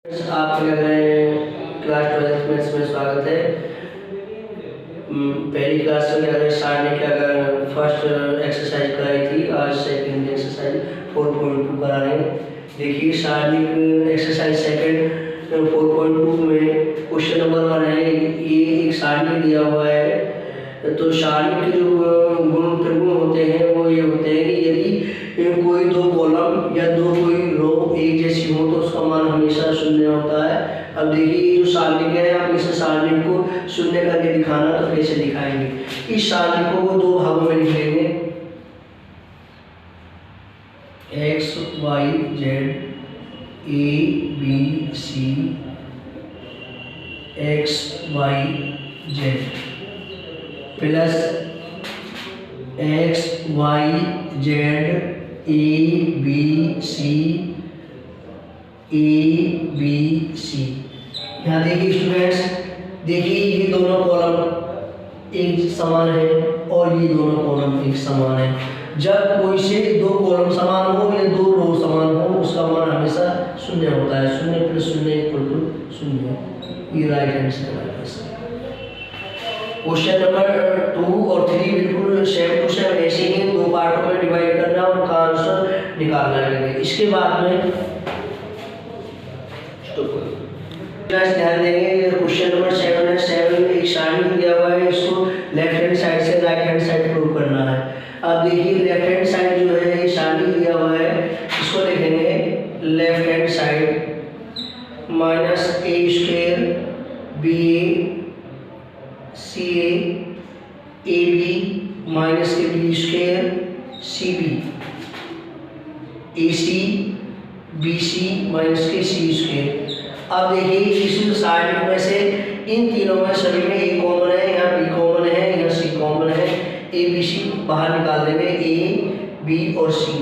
आपके class 12th maths में स्वागत है। पहली क्लास में अगर सर ने क्या फर्स्ट एक्सरसाइज कराई थी, आज सेकंड एक्सरसाइज 4.2 करा रहे हैं। देखिए सर ने एक्सरसाइज सेकंड 4.2 में क्वेश्चन नंबर 1 है, ये एक सारणी दिया हुआ है। तो सारणी के जो गुण त्रिगुण होते हैं वो ये होते हैं कि यदि कोई दो कॉलम या दो कोई रो एक जैसी हो तो उसका मान हमेशा शून्य होता है। अब देखिए ये जो सारणी है, हम इस सारणी को शून्य करके दिखाना तो कैसे दिखाएंगे। इस सारणी को वो दो भागों में लिख लेंगे, x y z a b c x y z plus x y z a b c a b c। यहाँ देखिए स्टूडेंट्स, देखिए ये दोनों कॉलम एक समान है और ये दोनों कॉलम एक समान है। जब कोई से दो कॉलम समान हो या दो रो समान हो, उसका मान हमेशा शून्य होता है। 0 + 0 = 0। ये राइट हैंड साइड है। क्वेश्चन नंबर 2 और 3 बिल्कुल सेम टू सेम ऐसे ही दो पार्टों में डिवाइड करना और उनका आंसर निकालना है। इसके बाद में ध्यान देंगे, क्वेश्चन नंबर 7 है। 7 में एक सारणी दिया हुआ है, इसको लेफ्ट हैंड साइड से राइट हैंड साइड प्रूव करना है। अब देखिए लेफ्ट हैंड साइड जो है ये सारणी दिया हुआ है, इसको लिखेंगे left hand side -a² ba ca ab -ab² cb ac bc -c²। अब देखिए इस सारणी में से इन तीनों में सभी में ए कॉमन है, यहाँ बी कॉमन है, यहाँ सी कॉमन है। ए बी सी बाहर निकाल देंगे, ए बी और सी।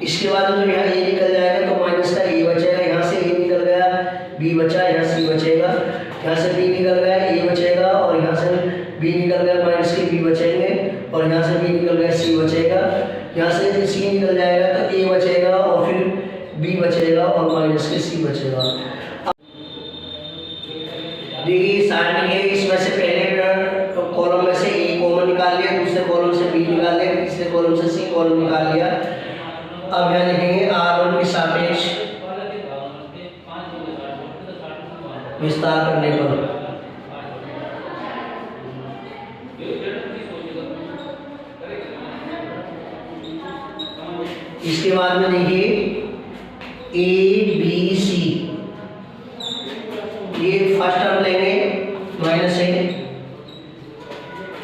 इसके बाद जब यहाँ ए निकल जाएगा तो माइनस का ए बचेगा, यहाँ से ए निकल गया, बी बचा, यहाँ सी बचेगा, यहाँ से बी निकल गया, ए बचेगा, और यहाँ से बी निकल गया, माइनस के बी बचेंगे, और यहाँ से बी निकल गया, सी बचेगा। यहाँ से सी निकल जाएगा तो ए बचेगा, और फिर बी बचेगा, और माइनस के सी बचेगा। देखिए सारणी है, इसमें से पहले कॉलम में से ए कॉमन निकाल लिया, दूसरे कॉलम से बी निकाल लिया, तीसरे कॉलम से सी कॉलम निकाल लिया। अब यहाँ लिखेंगे r1 के सापेक्ष विस्तार करने पर इसके बाद में देखिए ए बी सी, ये फर्स्ट टर्म लेंगे माइनस है।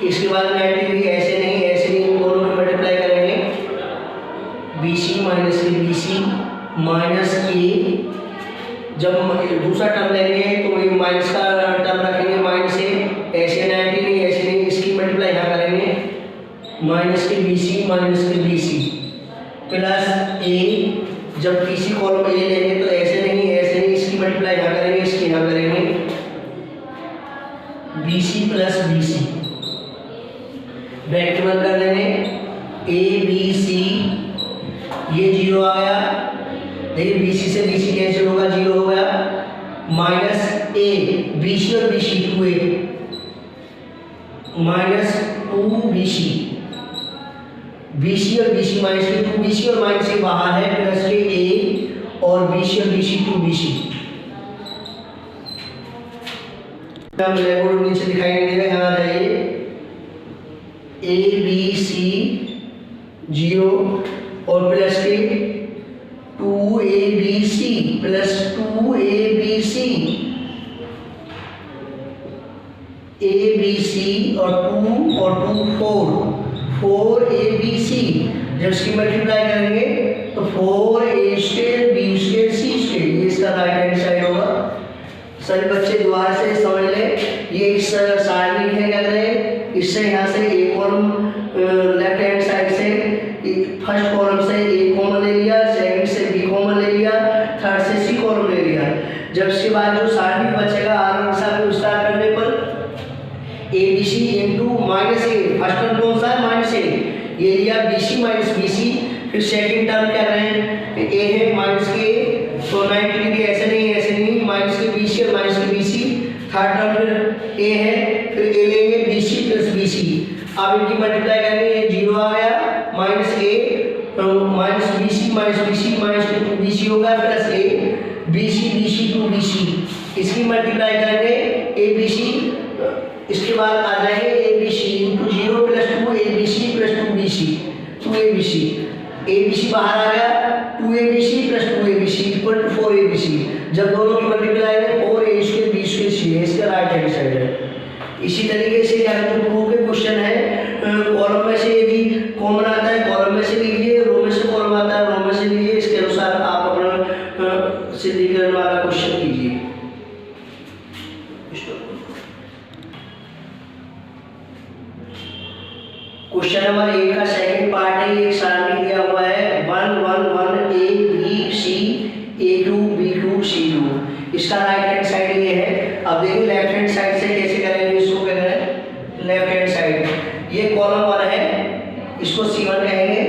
इसके बाद में ऐसे नहीं ऐसे नहीं, इन दोनों को मल्टीप्लाई करेंगे, B C minus A B C minus A. जब दूसरा टर्म लेंगे तो ये माइनस का टर्म रखेंगे, माइनस ए, ऐसे 90 नहीं ऐसे नहीं, इसकी मल्टीप्लाई यहाँ करेंगे, माइनस के बी सी प्लस ए। जब तीसरी कॉलम ए लेंगे तो ऐसे नहीं इसकी मल्टीप्लाई यहाँ करेंगे, इसकी यहाँ करेंगे, B C plus B C bracket बंद कर देंगे, ए बी सी, ये 0 आ गया। देखिए बी सी से बी सी कैंसिल होगा, 0 हो गया, माइनस ए बी सी और B C 2a minus 2bc, B C और बी सी माइनस के 2bc और माइनस के बाहर है, प्लस के a और बी सी और बी सी 2bc। ब्लैकबोर्ड नीचे दिखाई नहीं देगा, यहाँ आ जाइए, ए बी सी 0 और प्लस के 2abc प्लस 2abc, abc और 2 और 2 4abc। जब इसकी मल्टीप्लाई करेंगे तो 4a² b² c², ये इसका राइट हैंड साइड होगा। सभी बच्चे दोबारा से समझ लें, ये इस सारणी है क्या करें, इससे यहाँ से ए कॉलम लेफ्ट हैंड साइड से फर्स्ट कॉलम से ए कॉमन ले लिया, सेकंड से बी कॉमन ले लिया, थर्ड से सी कॉलम ले लिया। जब इसके बाद जो सारणी बचेगा r1 के साथ विस्तार करने पर A B C into minus A, first term कौन सा है, माइनस ए, ये लिया B C minus B C. फिर सेकंड टर्म क्या करें, ए है माइनस के, तो 90 डिग्री ऐसे नहीं माइनस थर्ड टर्म फिर ए है, फिर ए लेंगे B C plus B C. अब इनकी मल्टीप्लाई करेंगे, ये 0 आ गया, minus A minus B C minus B C minus two B C होगा, plus A B C two B C. इसकी मल्टीप्लाई करेंगे ए बी सी, इसके बाद आ जाएंगे A B C into 0 plus 2 A B C plus 2 B C, 2 A B C. A B C बाहर आ गया, 2 A B C plus 2 A B C equal to 4 A B C. जब दोनों की मल्टीप्लाई है 4 A square B square C है, इसका right hand side है। इसी तरीके से क्या जो प्रूफ के क्वेश्चन है, कॉलम में से यदि कॉमन आता है कॉलम में से लीजिए, रो में से कॉलम आता है रो में से लीजिए, इसके अनुसार आप अपना सिद्धीकरण वाला क्वेश्चन कीजिए। क्वेश्चन नंबर 1 का सेकंड पार्ट है, एक सारणी दिया हुआ है 1 1 1 A B C A two B two C two. इसका राइट हैंड साइड ये है। अब देखिए लेफ्ट हैंड साइड से कैसे करेंगे, इसको क्या करें, लेफ्ट हैंड साइड ये कॉलम 1 है, इसको C1 कहेंगे,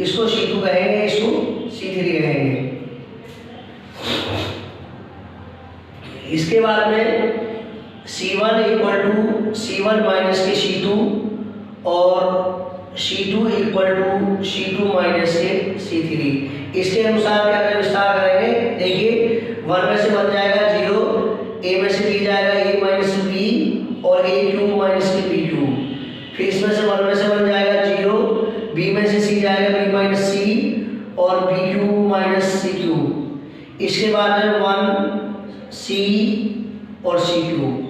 इसको C2 कहेंगे, इसको C3 कहेंगे। इसके बाद में C1 equal to C1 minus के C2 और C2 equal to C2 minus के C3। इसके अनुसार क्या करें, विस्तार करेंगे। देखिए 1 में से बन जाएगा 0, a में से ली जाएगा a माइनस बी और a क्यूब माइनस के बी क्यूब। फिर इसमें से 1 में से बन जाएगा 0, b में से c जाएगा b माइनस c और b cube minus c cube. इसके बाद में 1 c और c क्यूब।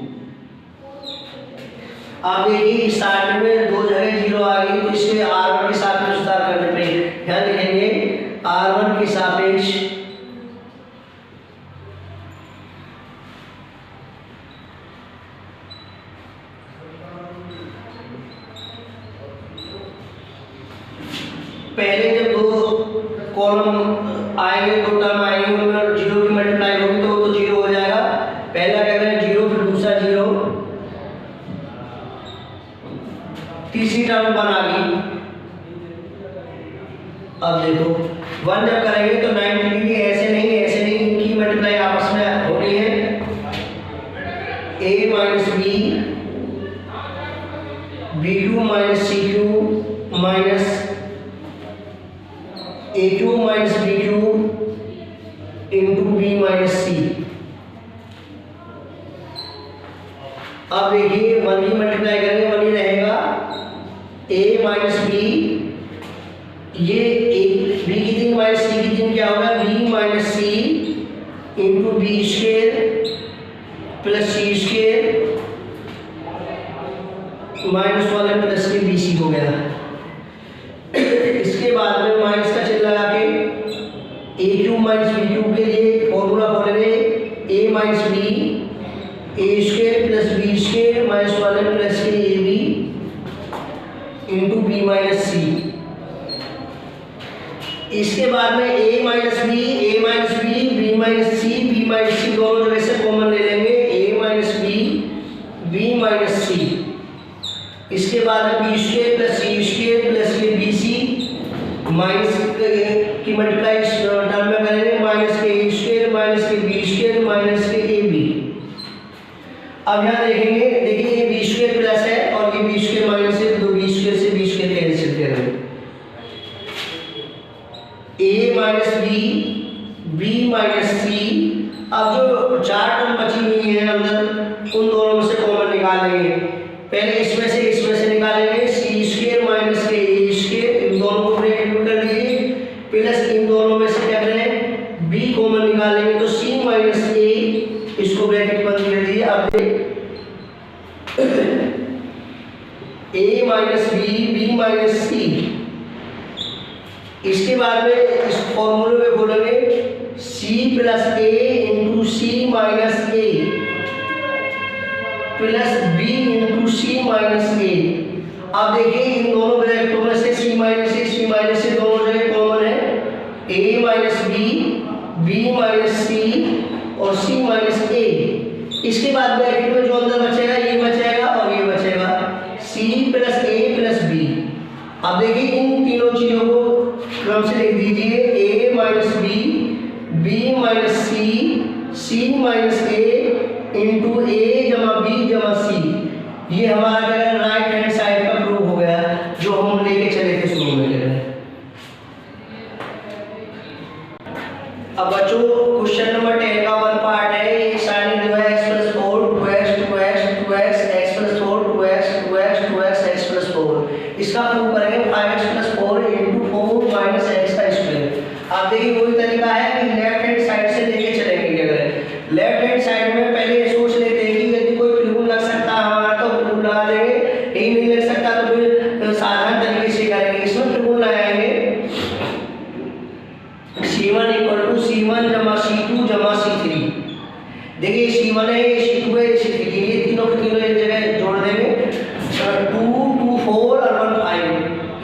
आप देखिए इस साइड में 2 जगह 0 आ गई, तो इसमें r1 के साथ में विस्तार करने पे ध्यान रखेंगे, r1 के सापेक्ष पहले जब 2 कॉलम आएंगे, 2 टर्म आएंगे, उनमें 0 की मल्टीप्लाई होगी तो 0 हो जाएगा। पहला क्या करें 0, फिर दूसरा 0, तीसरी टर्म 1 आ गई। अब देखो 1 जब करेंगे तो 90 डिग्री ऐसे नहीं इनकी मल्टीप्लाई आपस में हो रही है, a minus B B Q minus C Q minus A Q minus B Q into B minus C. अब देखिए 1 की मल्टीप्लाई करेंगे 1 ही रहेगा, a माइनस बी, ये बी की 3 माइनस सी की 3 क्या होगा, बी माइनस सी into B square plus C square minus 1 plus के बी सी हो गया। इसके बाद में माइनस का चिन्ह लगा के A cube minus B cube के लिए फॉर्मूला खोलेंगे, A minus B A square plus B square minus 1 plus के A B into B minus C. इसके बाद में a minus B B minus C दोनों जगह से कॉमन ले लेंगे, a minus B minus C. इसके बाद में B square plus C square plus के बी सी माइनस की मल्टीप्लाई टर्म में करेंगे, माइनस के ए स्क्वायर माइनस के बी स्क्वायर माइनस के ए बी। अब यहाँ देखेंगे, देखिए ये बी स्क्वायर प्लस है और ये बी स्क्वायर माइनस है, तो बी स्क्वायर से बी स्क्वायर कैंसिल करेंगे, a minus B minus C. अब जो 4 टर्म बची हुई है अंदर, उन दोनों में से कॉमन निकाल लेंगे। पहले इसमें से निकालेंगे, सी स्क्वायर माइनस के ए स्क्वायर, इन दोनों को ब्रैकेट में कर दीजिए, प्लस इन दोनों में से क्या करें, बी कॉमन निकालेंगे तो सी माइनस ए, इसको ब्रैकेट बंद कर दीजिए। अब a minus B minus C. इसके बाद में इस फॉर्मूले में बोलेंगे c प्लस ए इंटू सी माइनस ए प्लस बी इंटू सी माइनस ए। अब देखिए इन दोनों ब्रैकेटों में से c माइनस ए दोनों जगह कॉमन है, a माइनस बी माइनस सी और c माइनस ए। इसके बाद ब्रैकेट में जो अंदर बचेगा ये बचेगा और ये बचेगा, c प्लस ए प्लस बी। अब देखिए इन तीनों चीजों को क्रम से लिख दीजिए, a minus B minus C C minus A into A जमा बी जमा सी, ये हमारा राइट हैंड साइड का प्रूफ हो गया जो हम लेके चले थे शुरू में। अब बच्चों क्वेश्चन नंबर 10 का वन पार्ट है, ये साइन जो है x + 4 2x 2x 2x x + 4 2x 2x 2x x + 4, इसका प्रूफ करेंगे 5x + 4 × 4 - x का स्क्वायर। आप देखिए वही तरीका है कि लेफ्ट हैंड साइड से लेके चलेंगे। अगर लेफ्ट हैंड साइड में पहले ये सोच लेते हैं कि यदि कोई त्रिभुज लग सकता है हमारा तो त्रिभुज लगा देंगे, यही नहीं लग सकता तो फिर साधारण तरीके से करेंगे। इसमें त्रिभुज लगाएंगे C1 = C1 जमा C2 जमा C3। देखिए C1 है, ये C2 है, ये C3, ये तीनों के तीनों एक जगह जोड़ देंगे 2 2 4 और 1 5,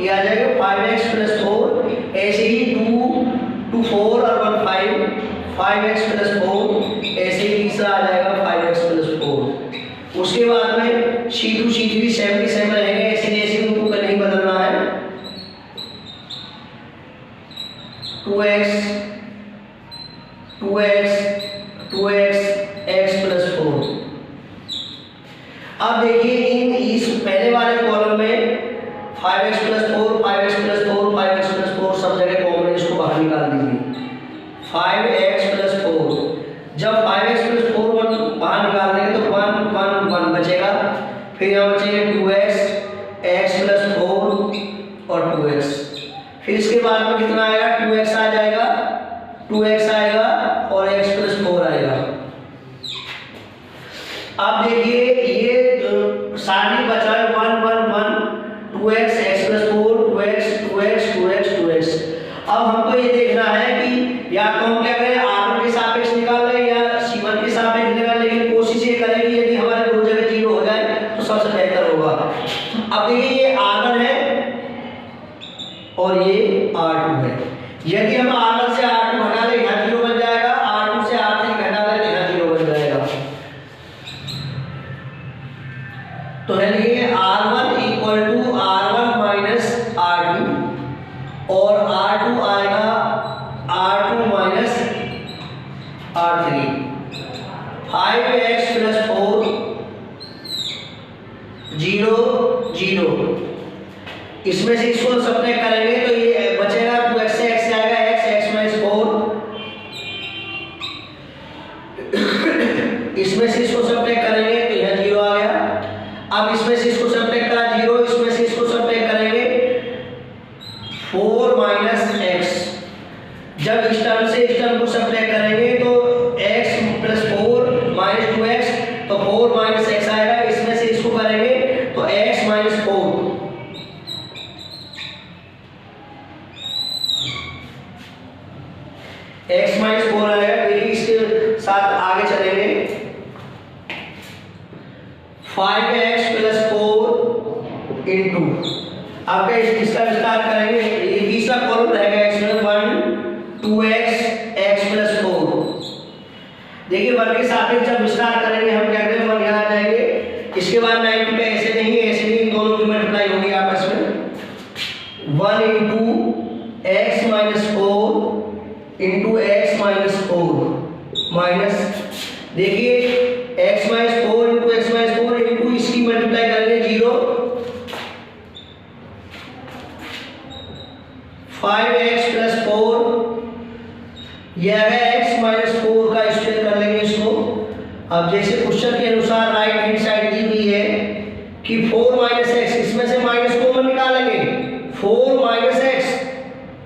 ये आ जाएगा 5x + 4। ऐसे ही 2 2 4 और 1 5 5x + 4, ऐसे ही तीसरा आ जाएगा 5x + 4। उसके बाद में C2 C3 सेम के सेम रहेंगे, ऐसे जैसे उनको नहीं बदलना है। 2x 2x x + 4। अब देखिए इन इस पहले वाले कॉलम में 5x + 4 5x + 4 5x + 4 सब जगह कॉमन, इसको बाहर निकाल दीजिए 5x + 4। जब 5x + 4 1 बाहर निकाल देंगे तो 1 1 1 बचेगा, फिर यहाँ बचेगा 2x x + 4 और 2x। फिर इसके बाद में कितना आएगा 2x आ जाएगा, 2x आएगा और x + 4 आएगा। अब देखिए ये सारणी बचा है 1 1 1 2x x + 4 2x 2x 2x 2x। अब हमको ये देखना है कि या तो हम क्या करें r1 के सापेक्ष निकाल लें या c1 के सापेक्ष निकाल, लेकिन कोशिश ये करें कि यदि हमारे दो जगह 0 हो जाए तो सबसे बेहतर होगा। अब देखिए ये r1 है और ये r2 है। यदि हम r1 से r2 हटा लें यहाँ 0 बन जाएगा, r2 से r3 घटा लें तो यहाँ 0 बन जाएगा। तो है लिखेंगे r1 = r1 - r2 और r2 आएगा r2 - r3। 5x + 4 0 0, इसमें से इसको सब्ट्रैक्ट करेंगे तो ये बचेगा 2x से x आएगा x - 4, इसमें से इसको सब्ट्रैक्ट करेंगे तो यहाँ 0 आ गया। अब इसमें से इसको सब्ट्रैक्ट करा 0, इसमें से इसको सब्ट्रैक्ट करेंगे 4 - x। जब इस टर्म से इस टर्म को सब्ट्रैक्ट करेंगे तो x + 4 - 2x तो 4 - x आएगा, इसमें से इसको करेंगे तो x - 4 x - 4 आएगा। देखिए इसके साथ आगे चलेंगे 5x + 4 × आपका इसका विस्तार करेंगे, ये तीसरा कॉलम रहेगा इसमें 1 2x x + 4। देखिए 1 के सापेक्ष जब विस्तार करेंगे हम क्या करेंगे 1 यहाँ आ जाएंगे, इसके बाद 90 पे ऐसे नहीं इन दोनों की मल्टीप्लाई होगी आपस में 1 × x - 4 × x - 4 माइनस, देखिए x - 4 × x - 4 × इसकी मल्टीप्लाई करेंगे 0 5x + 4, यह है x - 4 का स्क्वायर कर लेंगे इसको। अब जैसे क्वेश्चन के अनुसार राइट हैंड साइड दी हुई है कि 4 - x, इसमें से माइनस कॉमन निकालेंगे 4 - x,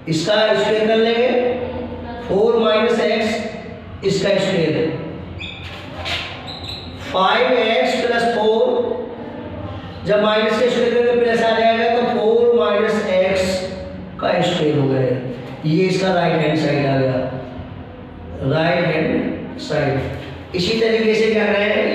इसका स्क्वायर कर लेंगे 4 - x इसका स्क्वायर। 5x + 4 जब माइनस के स्क्वायर करेंगे प्लस आ जाएगा तो 4 - x का स्क्वायर हो गया। ये इसका राइट हैंड साइड आ गया, राइट हैंड साइड। इसी तरीके से क्या करें